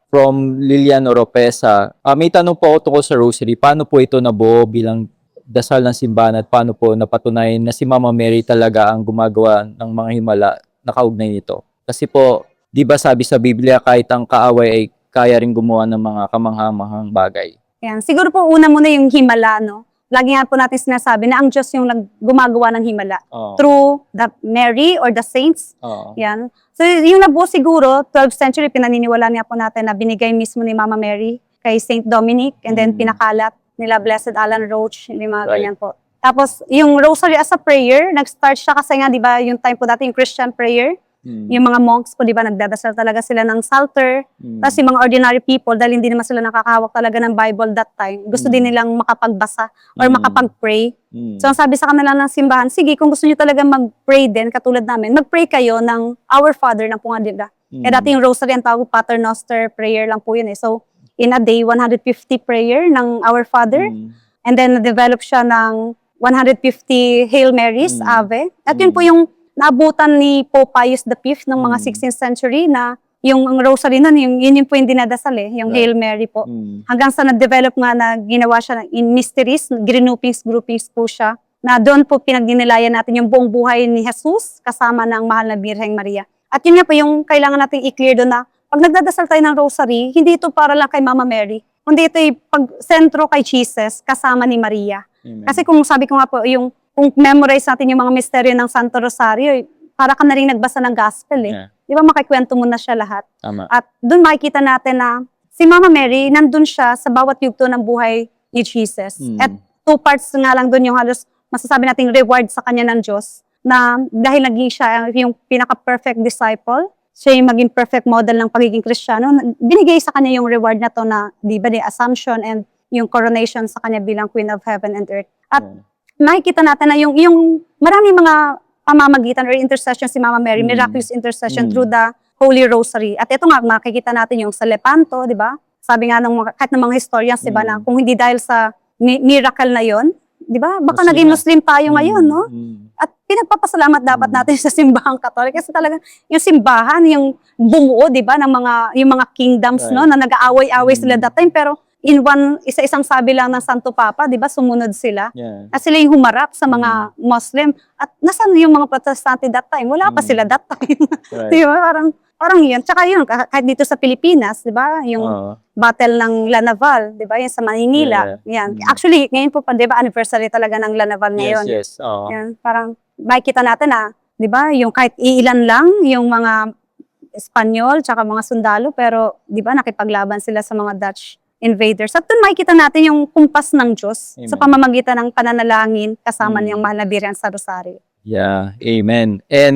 from Lilian Oropesa. May tanong po ako tungkol sa rosary. Paano po ito nabuo bilang dasal ng simbahan at paano po napatunayan na si Mama Mary talaga ang gumagawa ng mga himala na kaugnay nito? Kasi po, di ba sabi sa Biblia, kahit ang kaaway ay kaya rin gumawa ng mga kamangha-manghang bagay. Yan. Siguro po una muna yung himala, no? Lagi nga po natin sinasabi na ang Diyos yung gumagawa ng himala. Through the Mary or the saints. Yan. So yung nabuo siguro, 12th century, pinaniniwalaan nga po natin na binigay mismo ni Mama Mary kay Saint Dominic and then pinakalat nila Blessed Alan Roach, yung mga ganyan po. Tapos yung rosary as a prayer, nag-start siya kasi nga, di ba, yung time po dati, yung Christian prayer, yung mga monks po, di ba, nagdadasal talaga sila ng psalter. Tapos yung mga ordinary people, dahil hindi naman sila nakakahawak talaga ng Bible that time, gusto din nilang makapagbasa or makapag-pray. So ang sabi sa kanila ng simbahan, sige, kung gusto niyo talaga mag-pray din, katulad namin, mag-pray kayo ng Our Father na po nga, di ba? Eh dati yung rosary, ang tawag Pater Noster prayer lang po yun eh. So in a day, 150 prayer ng Our Father. And then na-develop siya ng 150 Hail Marys, Ave. At yun po yung naabutan ni Pope Pius V ng mga 16th century na yung rosary nun, yun po yung dinadasal eh, yung Hail Mary po. Hanggang sa na-develop nga na ginawa siya in mysteries, groupings po siya, na doon po pinagdinilayan natin yung buong buhay ni Jesus kasama ng mahal na Birheng Maria. At yun nga po yung kailangan natin i-clear doon na pag nagdadasal tayo ng rosary, hindi ito para lang kay Mama Mary, kundi ito yung pag-sentro kay Jesus kasama ni Maria. Amen. Kasi kung sabi ko nga po, kung memorize natin yung mga misteryo ng Santo Rosario, para ka na rin nagbasa ng gospel eh. Yeah. Di ba makikwento mo na siya lahat? Tama. At doon makikita natin na si Mama Mary, nandun siya sa bawat yugto ng buhay ni Jesus. At 2 parts nga lang doon yung halos masasabi nating reward sa kanya ng Diyos, na dahil naging siya yung pinaka-perfect disciple, siya yung maging perfect model ng pagiging Kristiyano, binigay sa kanya yung reward na to na, di ba, the Assumption and yung coronation sa kanya bilang Queen of Heaven and Earth. At makikita natin na yung maraming mga pamamagitan or intercession si Mama Mary, miraculous intercession through the Holy Rosary. At ito nga, makikita natin yung sa Lepanto, di ba? Sabi nga kahit ng mga historians, di ba, na kung hindi dahil sa miracle na yon, di ba? Baka naging Muslim tayo ngayon, no? At pinagpapasalamat dapat natin sa simbahang Katolik kasi talaga yung simbahan, yung bumuo, di ba, ng yung mga kingdoms, no, na nag-aaway-aaway sila that time, pero isa-isang sabi lang ng Santo Papa, di ba, sumunod sila. At sila yung humarap sa mga Muslim. At nasan yung mga Protestante that time? Wala pa sila that time. Di ba? Parang yun. Tsaka yun, kahit dito sa Pilipinas, di ba, yung battle ng La Naval, di ba, yan sa Manila. Yan. Actually, ngayon po pa, di ba, anniversary talaga ng La Naval ngayon. Yes. Yan. Parang makikita natin na, di ba, yung kahit iilan lang, yung mga Espanyol, tsaka mga sundalo, pero, di ba, nakipaglaban sila sa mga Dutch invaders. At doon makikita natin yung kumpas ng Diyos sa pamamagitan ng pananalangin kasama niyang mahal na Birhen sa Rosario. Yeah, amen. And